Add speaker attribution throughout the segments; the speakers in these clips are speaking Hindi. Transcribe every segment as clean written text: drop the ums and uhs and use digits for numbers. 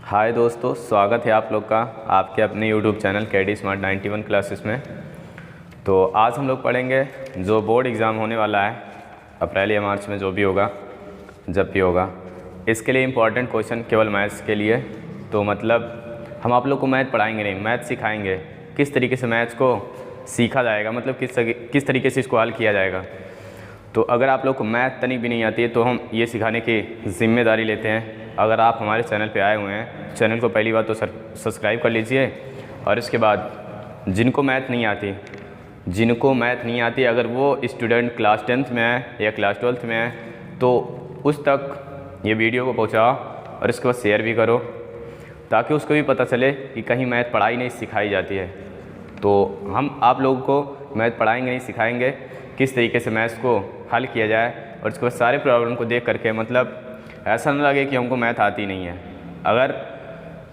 Speaker 1: हाय दोस्तों, स्वागत है आप लोग का आपके अपने YouTube channel KD Smart 91 classes में। तो आज हम लोग पढ़ेंगे जो बोर्ड एग्ज़ाम होने वाला है अप्रैल या मार्च में, जो भी होगा जब भी होगा, इसके लिए इम्पॉर्टेंट क्वेश्चन केवल मैथ्स के लिए। तो मतलब हम आप लोग को मैथ पढ़ाएंगे नहीं, मैथ सिखाएंगे किस तरीके से मैथ्स को सीखा जाएगा, मतलब किस तरीके से इसको हल किया जाएगा। तो अगर आप लोग को मैथ तनिक भी नहीं आती है तो हम ये सिखाने की ज़िम्मेदारी लेते हैं। अगर आप हमारे चैनल पे आए हुए हैं, चैनल को पहली बार तो सब्सक्राइब कर लीजिए। और इसके बाद जिनको मैथ नहीं आती अगर वो स्टूडेंट क्लास 10th में है या क्लास 12th में है तो उस तक ये वीडियो को पहुँचाओ और इसके बाद शेयर भी करो, ताकि उसको भी पता चले कि कहीं मैथ पढ़ाई नहीं सिखाई जाती है। तो हम आप लोगों को मैथ पढ़ाएंगे नहीं, सिखाएंगे किस तरीके से मैथ्स को हल किया जाए। और इसके बाद सारे प्रॉब्लम को देख करके मतलब ऐसा ना लगे कि हमको मैथ आती नहीं है। अगर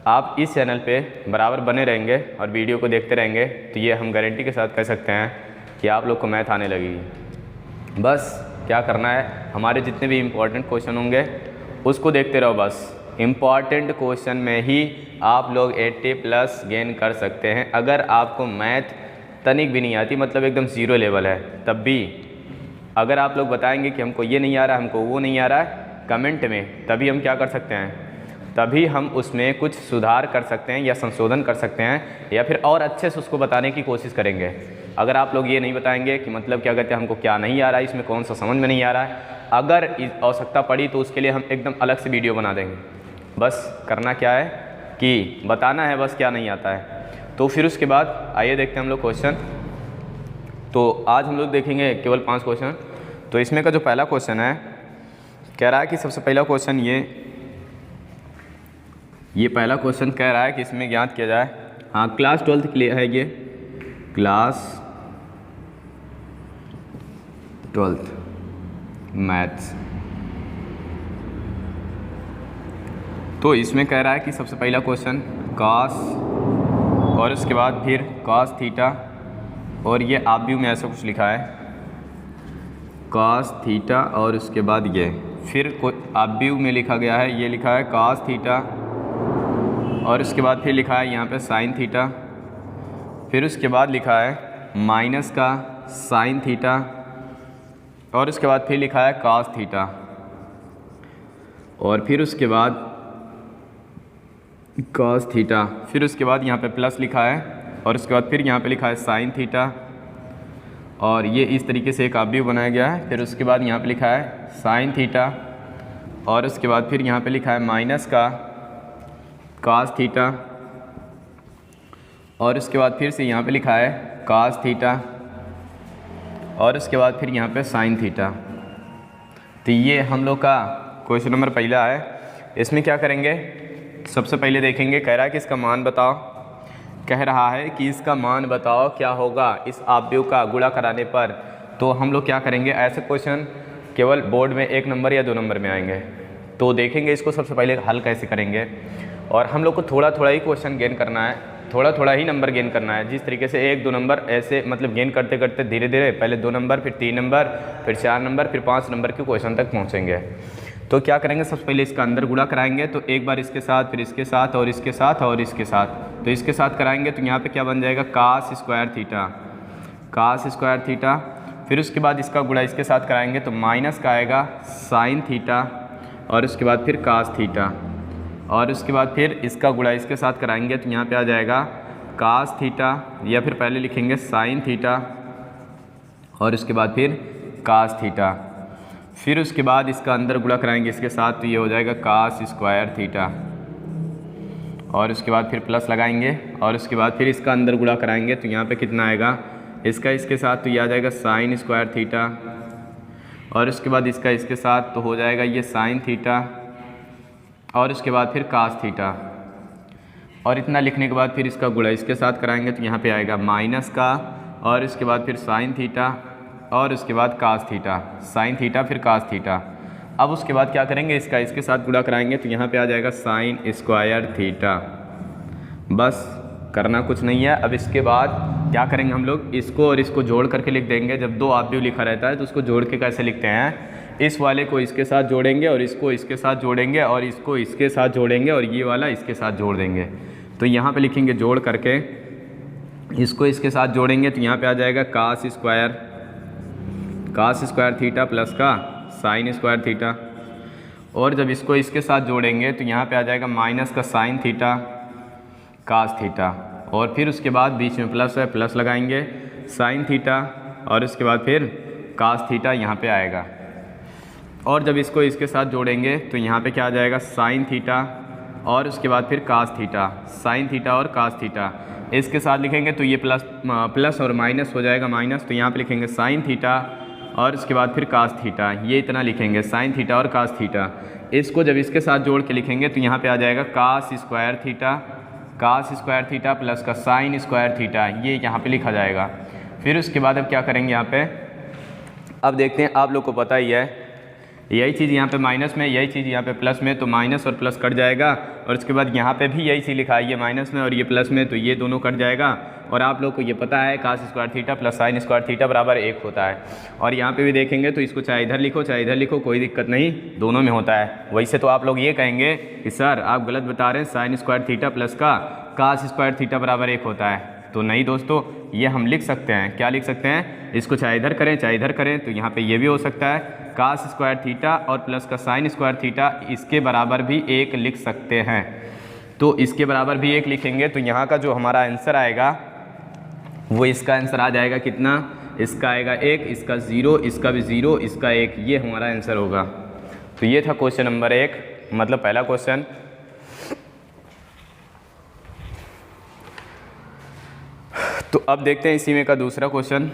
Speaker 1: आप इस चैनल पे बराबर बने रहेंगे और वीडियो को देखते रहेंगे तो ये हम गारंटी के साथ कह सकते हैं कि आप लोग को मैथ आने लगेगी। बस क्या करना है, हमारे जितने भी इम्पोर्टेंट क्वेश्चन होंगे उसको देखते रहो। बस इम्पॉर्टेंट क्वेश्चन में ही आप लोग 80+ गेन कर सकते हैं। अगर आपको मैथ तनिक भी नहीं आती, मतलब एकदम ज़ीरो लेवल है, तब भी अगर आप लोग बताएंगे कि हमको ये नहीं आ रहा है, हमको वो नहीं आ रहा है कमेंट में, तभी हम क्या कर सकते हैं, तभी हम उसमें कुछ सुधार कर सकते हैं या संशोधन कर सकते हैं या फिर और अच्छे से उसको बताने की कोशिश करेंगे। अगर आप लोग ये नहीं बताएंगे कि मतलब क्या कहते हैं, हमको क्या नहीं आ रहा है, इसमें कौन सा समझ में नहीं आ रहा है, अगर आवश्यकता पड़ी तो उसके लिए हम एकदम अलग से वीडियो बना देंगे। बस करना क्या है कि बताना है बस क्या नहीं आता है। तो फिर उसके बाद आइए देखते हैं हम लोग क्वेश्चन। तो आज हम लोग देखेंगे केवल 5 क्वेश्चन। तो इसमें का जो पहला क्वेश्चन है, कह रहा है कि सबसे पहला क्वेश्चन ये पहला क्वेश्चन कह रहा है कि इसमें ज्ञात किया जाए, हाँ क्लास 12th के लिए है ये, क्लास 12th मैथ्स। तो इसमें कह रहा है कि सबसे पहला क्वेश्चन कॉस और उसके बाद फिर कॉस थीटा, और ये आप भी में ऐसा कुछ लिखा है कॉस थीटा, और उसके बाद ये फिर आप भी में लिखा गया है, ये लिखा है कॉस थीटा, और उसके बाद फिर लिखा है यहाँ पे साइन थीटा, फिर उसके बाद लिखा है माइनस का साइन थीटा, और उसके बाद फिर लिखा है कॉस थीटा, और फिर उसके बाद कॉस थीटा, फिर उसके बाद यहाँ पे प्लस लिखा है, और उसके बाद फिर यहाँ पे लिखा है साइन थीटा, और ये इस तरीके से एक ऑब्जेक्ट बनाया गया है। फिर उसके बाद यहाँ पे लिखा है साइन थीटा, और उसके बाद फिर यहाँ पे लिखा है माइनस का कॉस थीटा, और उसके बाद फिर से यहाँ पे लिखा है कॉस थीटा, और उसके बाद फिर यहाँ पे साइन थीटा। तो ये हम लोग का क्वेश्चन नंबर पहला है। इसमें क्या करेंगे, सबसे पहले देखेंगे, कह रहा है कि इसका मान बताओ, कह रहा है कि इसका मान बताओ क्या होगा इस ऑब्जेक्ट का गुणा कराने पर। तो हम लोग क्या करेंगे, ऐसे क्वेश्चन केवल बोर्ड में 1 नंबर या 2 नंबर में आएंगे। तो देखेंगे इसको सबसे पहले हल कैसे करेंगे, और हम लोग को थोड़ा थोड़ा ही क्वेश्चन गेन करना है, थोड़ा थोड़ा ही नंबर गेन करना है। जिस तरीके से 1-2 नंबर ऐसे मतलब गेन करते करते धीरे धीरे पहले 2 नंबर, फिर 3 नंबर, फिर 4 नंबर, फिर 5 नंबर के क्वेश्चन तक पहुँचेंगे। तो क्या करेंगे, सबसे पहले इसका अंदर गुणा कराएंगे, तो एक बार इसके साथ, फिर इसके साथ, और इसके साथ, और इसके साथ। तो इसके साथ कराएंगे तो यहाँ पे क्या बन जाएगा, cos square theta, cos square theta. फिर उसके बाद इसका गुणा इसके साथ कराएंगे तो माइनस का आएगा साइन थीटा, और उसके बाद फिर कास थीटा, और उसके बाद फिर इसका गुणा इसके साथ कराएंगे तो यहाँ पे आ जाएगा कास थीटा, या फिर पहले लिखेंगे साइन थीटा, और उसके बाद फिर कास थीटा। फिर उसके बाद इसका अंदर गुणा कराएंगे इसके साथ तो ये हो जाएगा कास स्क्वायर थीटा, और उसके बाद फिर प्लस लगाएंगे, और उसके बाद फिर इसका अंदर गुणा कराएंगे तो यहाँ पे कितना आएगा, इसका इसके साथ तो ये आ जाएगा साइन स्क्वायर थीटा, और उसके बाद इसका इसके साथ तो हो जाएगा ये साइन थीटा, और उसके बाद फिर कास थीटा। और इतना लिखने के बाद फिर इसका गुणा इसके साथ कराएंगे तो यहाँ पे आएगा माइनस का, और इसके बाद फिर साइन थीटा, और उसके बाद कास थीटा, साइन थीटा, फिर कास थीटा। अब उसके बाद क्या करेंगे, इसका इसके साथ गुणा कराएंगे तो यहाँ पे आ जाएगा साइन स्क्वायर थीटा। बस करना कुछ नहीं है। अब इसके बाद क्या करेंगे हम लोग, इसको और इसको जोड़ करके लिख देंगे। जब 2 ऑब्जेक्ट लिखा रहता है तो उसको जोड़ के कैसे लिखते हैं, इस वाले को इसके साथ जोड़ेंगे और इसको इसके साथ जोड़ेंगे और इसको इसके साथ जोड़ेंगे और ये वाला इसके साथ जोड़ देंगे। तो यहाँ पे लिखेंगे जोड़ करके इसको इसके साथ जोड़ेंगे तो यहाँ पे आ जाएगा कास स्क्वायर थीटा प्लस का साइन स्क्वायर थीटा। और जब इसको इसके साथ जोड़ेंगे तो यहाँ पे आ जाएगा माइनस का साइन थीटा कास थीटा। और फिर उसके बाद बीच में प्लस है, प्लस लगाएंगे साइन थीटा और उसके बाद फिर कास थीटा यहाँ पे आएगा। और जब इसको इसके साथ जोड़ेंगे तो यहाँ पे क्या आ जाएगा साइन थीटा और उसके बाद फिर कास थीटा, साइन थीटा और कास थीटा। इसके साथ लिखेंगे तो ये प्लस और माइनस हो जाएगा माइनस, तो यहाँ पे लिखेंगे साइन थीटा और उसके बाद फिर कास थीटा। ये इतना लिखेंगे साइन थीटा और कास थीटा। इसको जब इसके साथ जोड़ के लिखेंगे तो यहाँ पे आ जाएगा कास स्क्वायर थीटा प्लस का साइन स्क्वायर थीटा, ये यहाँ पे लिखा जाएगा। फिर उसके बाद अब क्या करेंगे यहाँ पे, अब देखते हैं, आप लोग को पता ही है यही चीज़ यहाँ पे माइनस में, यही चीज़ यहाँ पे प्लस में, तो माइनस और प्लस कट जाएगा। और उसके बाद यहाँ पे भी यही चीज़ लिखा है, ये माइनस में और ये प्लस में, तो ये दोनों कट जाएगा। और आप लोग को ये पता है cos square theta plus sine square theta बराबर 1 होता है। और यहाँ पे भी देखेंगे तो इसको चाहे इधर लिखो चाहे इधर लिखो, कोई दिक्कत नहीं, दोनों में होता है। वैसे तो आप लोग ये कहेंगे कि सर आप गलत बता रहे हैं, साइन स्क्वायर थीटा प्लस का कास स्क्वायर थीटा बराबर 1 होता है। तो नहीं दोस्तों, ये हम लिख सकते हैं, क्या लिख सकते हैं, इसको चाहे इधर करें चाहे इधर करें, तो यहाँ पे ये भी हो सकता है कास स्क्वायर थीटा और प्लस का साइन स्क्वायर थीटा, इसके बराबर भी 1 लिख सकते हैं। तो इसके बराबर भी 1 लिखेंगे तो यहाँ का जो हमारा आंसर आएगा वो इसका आंसर आ जाएगा कितना, इसका आएगा 1, इसका 0, इसका भी 0, इसका 1, ये हमारा आंसर होगा। तो ये था क्वेश्चन नंबर 1, मतलब पहला क्वेश्चन। तो अब देखते हैं इसी में का दूसरा क्वेश्चन।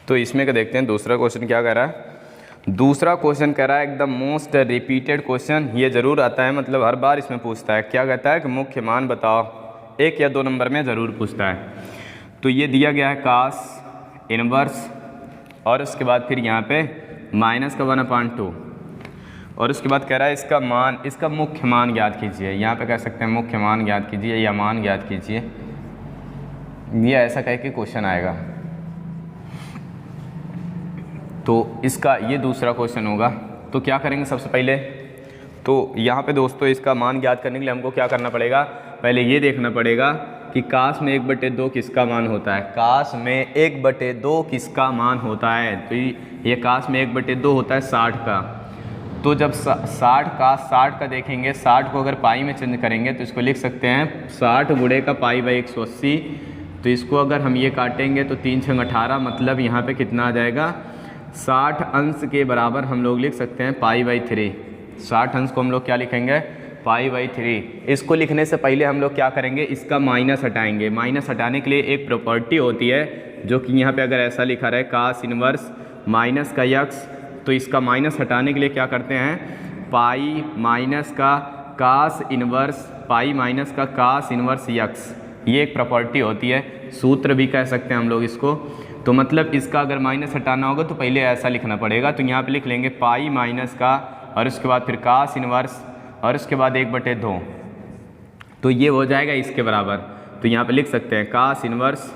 Speaker 1: तो इसमें का देखते हैं दूसरा क्वेश्चन क्या कह रहा है। दूसरा क्वेश्चन कह रहा है एकदम मोस्ट रिपीटेड क्वेश्चन, ये ज़रूर आता है, मतलब हर बार इसमें पूछता है। क्या कहता है कि मुख्य मान बताओ, 1 या 2 नंबर में ज़रूर पूछता है। तो ये दिया गया है कास इनवर्स और उसके बाद फिर यहाँ पे माइनस का 1/2 और उसके बाद कह रहा है इसका मान, इसका मुख्य मान ज्ञात कीजिए। यहाँ पे कह सकते हैं मुख्य मान ज्ञात कीजिए या मान ज्ञात कीजिए, ये ऐसा कह के क्वेश्चन आएगा। तो इसका ये दूसरा क्वेश्चन होगा। तो क्या करेंगे सबसे पहले, तो यहाँ पे दोस्तों इसका मान ज्ञात करने के लिए हमको क्या करना पड़ेगा, पहले ये देखना पड़ेगा कि कास में 1/2 किसका मान होता है। कास में 1/2 किसका मान होता है, तो ये कास में 1/2 होता है 60 का। तो जब 60 का देखेंगे, 60 को अगर पाई में चेंज करेंगे तो इसको लिख सकते हैं 60 गुणे का पाई/180। तो इसको अगर हम ये काटेंगे तो 3 × 18, मतलब यहाँ पे कितना आ जाएगा, 60 अंश के बराबर हम लोग लिख सकते हैं पाई/3। 60 अंश को हम लोग क्या लिखेंगे, पाई/3। इसको लिखने से पहले हम लोग क्या करेंगे, इसका माइनस हटाएंगे। माइनस हटाने के लिए एक प्रॉपर्टी होती है जो कि यहाँ पे अगर ऐसा लिखा रहे कास इनवर्स माइनस का यक्स, तो इसका माइनस हटाने के लिए क्या करते हैं, पाई माइनस का कास इनवर्स, पाई माइनस का कास इनवर्स यक्स, ये एक प्रॉपर्टी होती है, सूत्र भी कह सकते हैं हम लोग इसको। तो मतलब इसका अगर माइनस हटाना होगा तो पहले ऐसा लिखना पड़ेगा। तो यहाँ पे लिख लेंगे पाई माइनस का और उसके बाद फिर कास इनवर्स और उसके बाद 1/2, तो ये हो जाएगा इसके बराबर। तो यहाँ पे लिख सकते हैं कास इनवर्स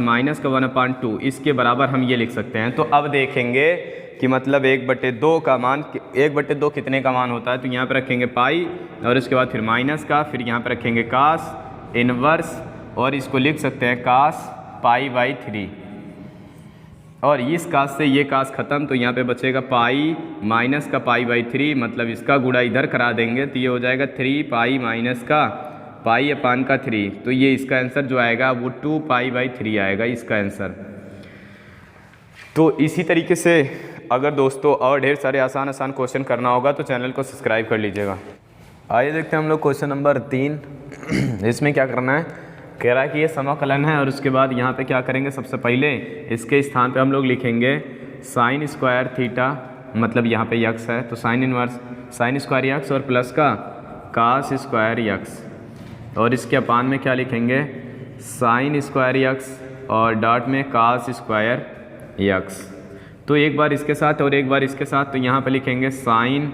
Speaker 1: माइनस का 1/2, इसके बराबर हम ये लिख सकते हैं। तो अब देखेंगे कि मतलब 1/2 का मान, 1/2 कितने का मान होता है। तो यहाँ पे रखेंगे पाई और उसके बाद फिर माइनस का, फिर यहाँ पे रखेंगे कास इनवर्स और इसको लिख सकते हैं कास पाई/3। और इस कास से ये कास ख़त्म, तो यहाँ पे बचेगा पाई माइनस का पाई/3, मतलब इसका गुणा इधर करा देंगे तो ये हो जाएगा 3 पाई माइनस का पाई/3। तो ये इसका आंसर जो आएगा वो 2 पाई/3 आएगा इसका आंसर। तो इसी तरीके से अगर दोस्तों और ढेर सारे आसान क्वेश्चन करना होगा तो चैनल को सब्सक्राइब कर लीजिएगा। आइए देखते हैं हम लोग क्वेश्चन नंबर 3। इसमें क्या करना है, कह रहा है कि ये समाकलन है और उसके बाद यहाँ पे क्या करेंगे, सबसे पहले इसके स्थान पे हम लोग लिखेंगे साइन स्क्वायर थीटा, मतलब यहाँ पे यक्स है तो sine inverse sine square x और प्लस का कास स्क्वायर यक्स, और इसके अपान में क्या लिखेंगे साइन स्क्वायर यक्स और डॉट में कास स्क्वायर यक्स। तो एक बार इसके साथ और एक बार इसके साथ, तो यहाँ पे लिखेंगे साइन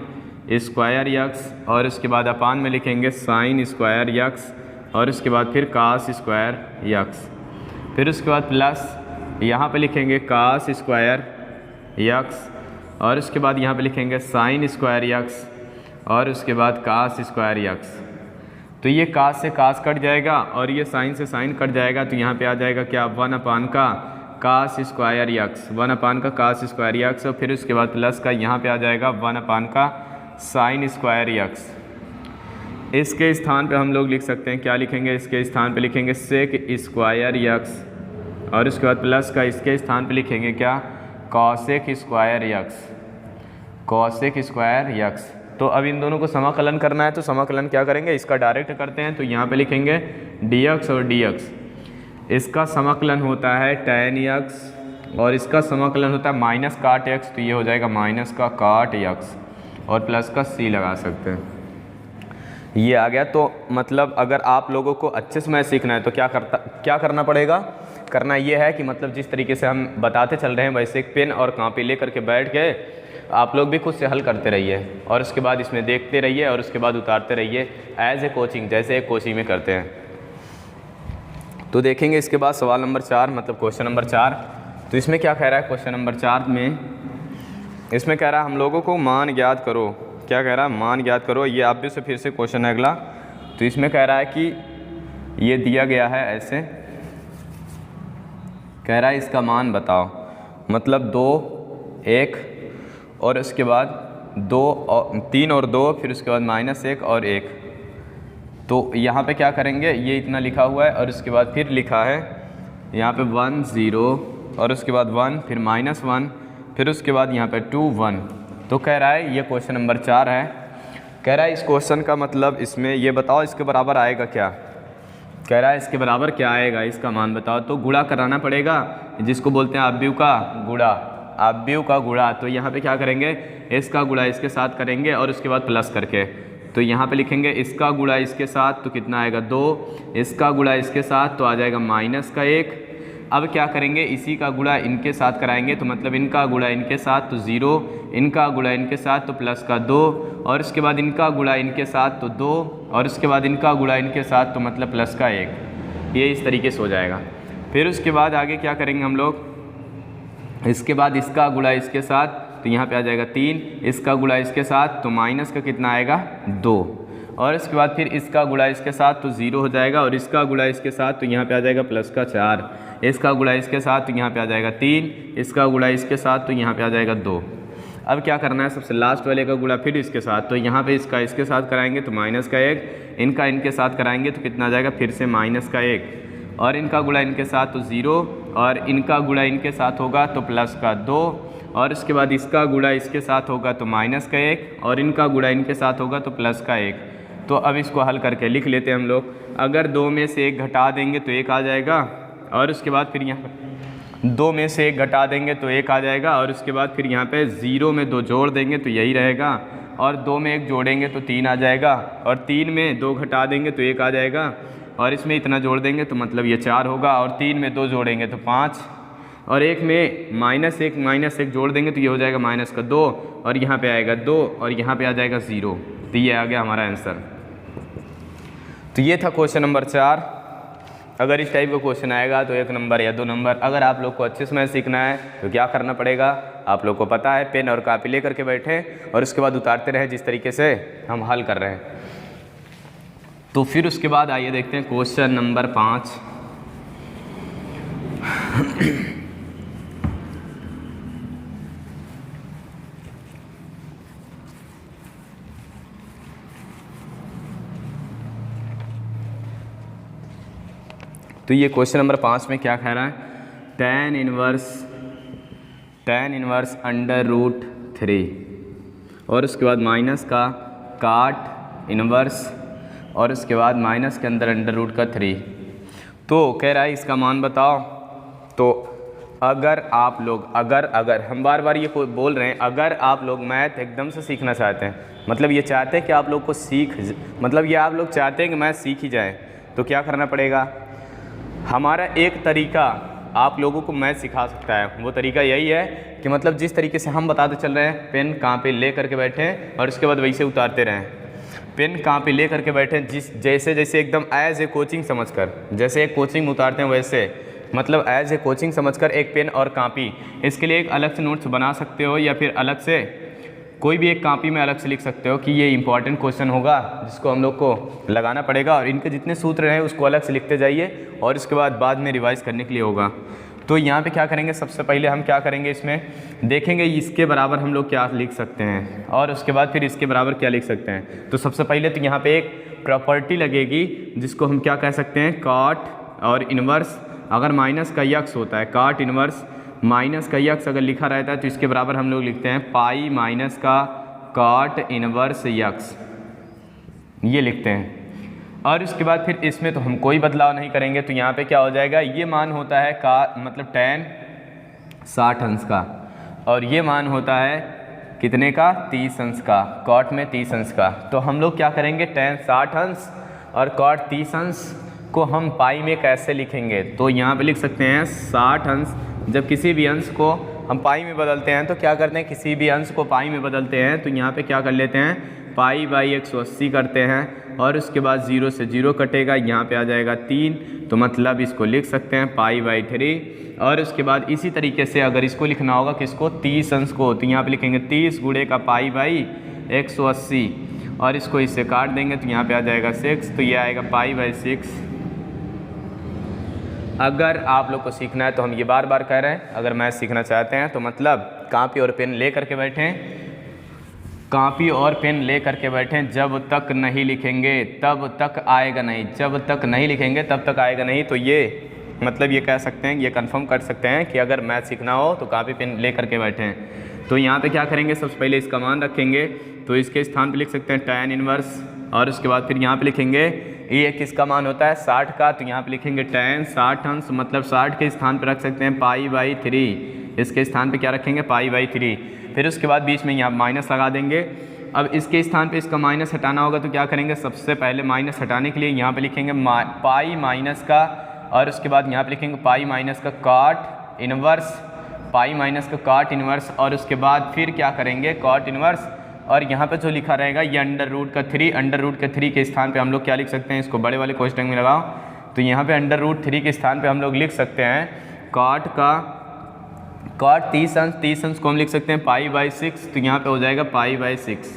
Speaker 1: स्क्वायर यक्स और उसके बाद अपान में लिखेंगे साइन स्क्वायर यक्स और उसके बाद फिर कास स्क्वायर यक्स। फिर उसके बाद प्लस यहाँ पे लिखेंगे कास स्क्वायर यक्स और उसके बाद यहाँ पे लिखेंगे साइन स्क्वायर यक्स और उसके बाद कास स्क्वायर यक्स। तो ये कास से कास कट जाएगा और ये साइन से साइन कट जाएगा, तो यहाँ पे आ जाएगा क्या 1 अपान का कास स्क्वायर यक्स, 1 अपान का कास स्क्वायर यक्स और फिर उसके बाद प्लस का यहाँ पे आ जाएगा 1 अपान का साइन स्क्वायर यक्स। इसके स्थान पे हम लोग लिख सकते हैं, क्या लिखेंगे, इसके स्थान पे लिखेंगे सेक स्क्वायर यक्स और उसके बाद प्लस का इसके स्थान पे लिखेंगे क्या cosec square x, cosec square x. तो अब इन दोनों को समाकलन करना है, तो समाकलन क्या करेंगे, इसका डायरेक्ट करते हैं। तो यहाँ पे लिखेंगे dx और dx, इसका समाकलन होता है tan x और इसका समाकलन होता है माइनस काट x, तो ये हो जाएगा माइनस का काट x और प्लस का c लगा सकते हैं, ये आ गया। तो मतलब अगर आप लोगों को अच्छे से मैथ सीखना है तो क्या करना पड़ेगा, करना ये है कि मतलब जिस तरीके से हम बताते चल रहे हैं वैसे एक पेन और कॉपी ले करके बैठ के आप लोग भी खुद से हल करते रहिए और उसके बाद इसमें देखते रहिए और उसके बाद उतारते रहिए एज ए कोचिंग, जैसे एक कोचिंग में करते हैं। तो देखेंगे इसके बाद सवाल नंबर 4 मतलब क्वेश्चन नंबर 4। तो इसमें क्या कह रहा है क्वेश्चन नंबर 4 में, इसमें कह रहा है हम लोगों को मान ज्ञात करो, क्या कह रहा है मान ज्ञात करो। ये आप भी से फिर से क्वेश्चन है अगला। तो इसमें कह रहा है कि ये दिया गया है ऐसे, कह रहा है इसका मान बताओ, मतलब 2 1 और उसके बाद 2 और 3 और 2 फिर उसके बाद -1 और 1। तो यहाँ पे क्या करेंगे, ये इतना लिखा हुआ है और उसके बाद फिर लिखा है यहाँ पे 1 0 और उसके बाद 1 फिर -1 फिर उसके बाद यहाँ पे 2 1। तो कह रहा है ये क्वेश्चन नंबर 4 है। कह रहा है इस क्वेश्चन का मतलब इसमें ये बताओ इसके बराबर आएगा क्या, कह रहा है इसके बराबर क्या आएगा, इसका मान बताओ। तो गुणा कराना पड़ेगा, जिसको बोलते हैं अवयव का गुणा, अवयव का गुणा। तो यहाँ पे क्या करेंगे, इसका गुणा इसके साथ करेंगे और उसके बाद प्लस करके, तो यहाँ पे लिखेंगे इसका गुणा इसके साथ तो कितना आएगा 2, इसका गुणा इसके साथ तो आ जाएगा -1। अब क्या करेंगे, इसी का गुणा इनके साथ कराएंगे, तो मतलब इनका गुणा इनके साथ तो 0, इनका गुणा इनके साथ तो प्लस का 2 और उसके बाद इनका गुणा इनके साथ तो 2 और उसके बाद इनका गुणा इनके साथ तो मतलब प्लस का 1। ये इस तरीके से हो जाएगा। फिर उसके बाद आगे क्या करेंगे हम लोग, इसके बाद इसका गुणा इसके साथ तो यहाँ पे आ जाएगा 3, इसका गुणा इसके साथ तो माइनस का कितना आएगा 2 और इसके बाद फिर इसका गुणा इसके साथ तो 0 हो जाएगा और इसका गुणा इसके साथ तो यहाँ पे आ जाएगा प्लस का 4, इसका गुणा इसके साथ तो यहाँ पे आ जाएगा 3, इसका गुणा इसके साथ तो यहाँ पे आ जाएगा 2। अब क्या करना है, सबसे लास्ट वाले का गुणा फिर इसके साथ, तो यहाँ पे इसका इसके साथ कराएंगे तो -1, इनका इनके साथ कराएंगे तो कितना आ जाएगा फिर से -1 और इनका गुणा इनके साथ तो 0 और इनका गुणा इनके साथ होगा तो प्लस का 2 और इसके बाद इसका गुणा इसके साथ होगा तो -1 और इनका गुणा इनके साथ होगा तो प्लस का 1। तो अब इसको हल करके लिख लेते हैं हम लोग। अगर 2 में से 1 घटा देंगे तो 1 आ जाएगा और उसके बाद फिर यहाँ 2 में से 1 घटा देंगे तो 1 आ जाएगा और उसके बाद फिर यहाँ पे 0 में 2 जोड़ देंगे तो यही रहेगा और 2 में 1 जोड़ेंगे तो 3 आ जाएगा और 3 में 2 घटा देंगे तो 1 आ जाएगा और इसमें इतना जोड़ देंगे तो मतलब ये 4 होगा और 3 में 2 जोड़ेंगे तो 5 और 1 में -1 जोड़ देंगे तो ये हो जाएगा -2 और यहाँ पे आएगा 2 और यहाँ पे आ जाएगा 0। तो ये आ गया हमारा आंसर। तो ये था क्वेश्चन नंबर 4। अगर इस टाइप का क्वेश्चन आएगा तो 1 नंबर या 2 नंबर। अगर आप लोग को अच्छे से मैथ सीखना है तो क्या करना पड़ेगा, आप लोग को पता है, पेन और कॉपी ले करके बैठें और उसके बाद उतारते रहें जिस तरीके से हम हल कर रहे हैं। तो फिर उसके बाद आइए देखते हैं क्वेश्चन नंबर 5। तो ये क्वेश्चन नंबर 5 में क्या कह रहा है, tan इनवर्स √3 और उसके बाद माइनस का काट इनवर्स और उसके बाद माइनस के अंदर √3। तो कह रहा है इसका मान बताओ। तो अगर आप लोग अगर हम बार बार ये बोल रहे हैं, अगर आप लोग मैथ एकदम से सीखना चाहते हैं, मतलब ये चाहते हैं कि आप लोग को मतलब ये आप लोग चाहते हैं कि मैथ सीख ही जाए, तो क्या करना पड़ेगा, हमारा एक तरीका आप लोगों को मैथ सिखा सकता है। वो तरीका यही है कि मतलब जिस तरीके से हम बताते चल रहे हैं, पेन कहाँ पे ले करके बैठें और उसके बाद वैसे उतारते रहें। पेन कहाँ पे ले करके बैठें, जैसे जैसे एकदम एज ए कोचिंग समझकर, जैसे एक कोचिंग उतारते हैं वैसे, मतलब एज ए कोचिंग समझकर एक पेन और कॉपी, इसके लिए एक अलग से नोट्स बना सकते हो या फिर अलग से कोई भी एक कॉपी में अलग से लिख सकते हो कि ये इंपॉर्टेंट क्वेश्चन होगा जिसको हम लोग को लगाना पड़ेगा, और इनके जितने सूत्र हैं उसको अलग से लिखते जाइए और इसके बाद में रिवाइज करने के लिए होगा। तो यहाँ पे क्या करेंगे, सबसे पहले हम क्या करेंगे, इसमें देखेंगे इसके बराबर हम लोग क्या लिख सकते हैं और उसके बाद फिर इसके बराबर क्या लिख सकते हैं। तो सबसे पहले तो यहाँ पे एक प्रॉपर्टी लगेगी जिसको हम क्या कह सकते हैं, कॉट और इन्वर्स। अगर माइनस का यक्स होता है, कॉट इन्वर्स माइनस का यक्स अगर लिखा रहता है तो इसके बराबर हम लोग लिखते हैं पाई माइनस का कॉट इन्वर्स यक्स, ये लिखते हैं। और उसके बाद फिर इसमें तो हम कोई बदलाव नहीं करेंगे। तो यहाँ पे क्या हो जाएगा, ये मान होता है का मतलब tan 60 अंश का, और ये मान होता है कितने का, 30 अंश का, कॉट में 30 अंश का। तो हम लोग क्या करेंगे, tan 60 अंश और कॉट 30 अंश को हम पाई में कैसे लिखेंगे, तो यहाँ पे लिख सकते हैं 60 अंश। जब किसी भी अंश को हम पाई में बदलते हैं तो क्या करते हैं, किसी भी अंश को पाई में बदलते हैं तो यहाँ पे क्या कर लेते हैं, पाई बाई 180 करते हैं और उसके बाद 0 से 0 कटेगा, यहाँ पे आ जाएगा 3, तो मतलब इसको लिख सकते हैं पाई बाई 3। और उसके बाद इसी तरीके से अगर इसको लिखना होगा किसको, 30 अंश को, तो यहाँ पे लिखेंगे 30 गुणे का पाई बाई 180 और इसको इससे काट देंगे तो यहाँ पे आ जाएगा 6, तो ये आएगा पाई बाई 6। अगर आप लोग को सीखना है तो हम ये बार बार कह रहे हैं, अगर मैथ सीखना चाहते हैं तो मतलब कॉपी और पेन ले करके बैठें, कॉपी और पेन ले करके बैठें, जब तक नहीं लिखेंगे तब तक आएगा नहीं, जब तक नहीं लिखेंगे तब तक आएगा नहीं। तो ये मतलब ये कह सकते हैं, ये कंफर्म कर सकते हैं कि अगर मैथ सीखना हो तो कॉपी पेन ले करके बैठें। तो यहाँ पे क्या करेंगे, सबसे पहले इसका मान रखेंगे, तो इसके स्थान पे लिख सकते हैं tan इनवर्स, और उसके बाद फिर यहाँ पे लिखेंगे ये किसका मान होता है, 60 का, तो यहाँ पे लिखेंगे tan 60 अंश, मतलब 60 के स्थान पे रख सकते हैं पाई बाई 3, इसके स्थान पे क्या रखेंगे, पाई बाई 3। फिर उसके बाद बीच में यहाँ माइनस लगा देंगे। अब इसके स्थान पे इसका माइनस हटाना होगा तो क्या करेंगे, सबसे पहले माइनस हटाने के लिए यहाँ पे लिखेंगे पाई माइनस का, और उसके बाद यहाँ पे लिखेंगे पाई माइनस का कॉट इनवर्स, पाई माइनस का कॉट इनवर्स, और उसके बाद फिर क्या करेंगे, कॉट इनवर्स, और यहाँ पे जो लिखा रहेगा ये अंडर रूट का 3, अंडर रूट के 3 के स्थान पे हम लोग क्या लिख सकते हैं, इसको बड़े वाले कोष्टक में लगाओ, तो यहाँ पे अंडर रूट 3 के स्थान पे हम लोग लिख सकते हैं कॉट का कॉट 30 अंश, 30 अंश को हम लिख सकते हैं पाई बाई 6, तो यहाँ पे हो जाएगा पाई बाई 6,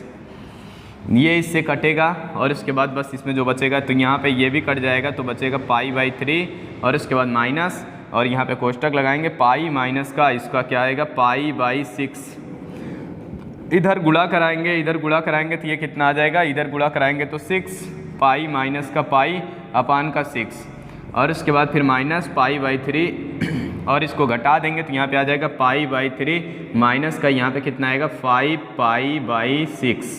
Speaker 1: ये इससे कटेगा और उसके बाद बस इसमें जो बचेगा, तो यहाँ पे ये भी कट जाएगा तो बचेगा पाई बाई 3 और उसके बाद माइनस, और यहाँ पे कोष्टक लगाएंगे पाई माइनस का, इसका क्या आएगा, पाई बाई 6। इधर गुणा कराएंगे, इधर गुणा कराएंगे तो ये कितना आ जाएगा, इधर गुणा कराएंगे तो 6 पाई माइनस का पाई अपान का 6, और उसके बाद फिर माइनस पाई बाई 3 और इसको घटा देंगे तो यहाँ पे आ जाएगा पाई बाई 3 माइनस का यहाँ पे कितना आएगा 5 पाई बाई 6।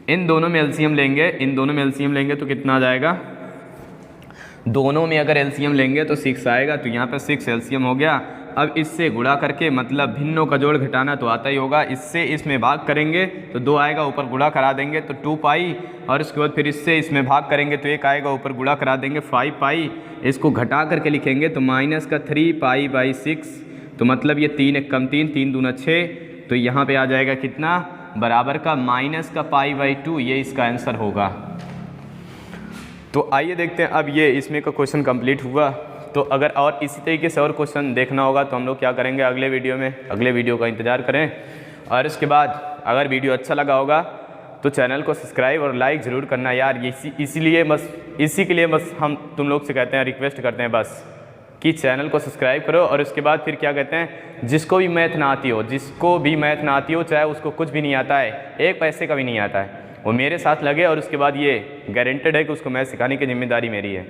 Speaker 1: इन दोनों में एलसीएम लेंगे, इन दोनों में एलसीएम लेंगे तो कितना आ जाएगा, दोनों में अगर एलसीएम लेंगे तो 6 आएगा, तो यहाँ पे 6 एलसीएम हो गया। अब इससे गुणा करके मतलब भिन्नों का जोड़ घटाना तो आता ही होगा, इससे इसमें भाग करेंगे तो 2 आएगा, ऊपर गुणा करा देंगे तो 2 पाई, और उसके बाद फिर इससे इसमें भाग करेंगे तो 1 आएगा, ऊपर गुणा करा देंगे 5 पाई, इसको घटा करके लिखेंगे तो माइनस का 3 पाई बाई 6, तो मतलब ये 3 1 कम 3, 3 दूना 6, तो यहाँ पे आ जाएगा कितना, बराबर का माइनस का पाई बाई 2, ये इसका आंसर होगा। तो आइए देखते हैं अब ये इसमें का क्वेश्चन कंप्लीट हुआ। तो अगर और इसी तरीके से और क्वेश्चन देखना होगा तो हम लोग क्या करेंगे, अगले वीडियो में, अगले वीडियो का इंतज़ार करें। और इसके बाद अगर वीडियो अच्छा लगा होगा तो चैनल को सब्सक्राइब और लाइक ज़रूर करना यार, इसीलिए बस इसी के लिए बस हम तुम लोग से कहते हैं, रिक्वेस्ट करते हैं बस कि चैनल को सब्सक्राइब करो। और उसके बाद फिर क्या कहते हैं, जिसको भी मैथ ना आती हो, जिसको भी मैथ ना आती हो, चाहे उसको कुछ भी नहीं आता है, 1 पैसे का भी नहीं आता है, वो मेरे साथ लगे और उसके बाद ये गारंटेड है कि उसको मैथ सिखाने की जिम्मेदारी मेरी है।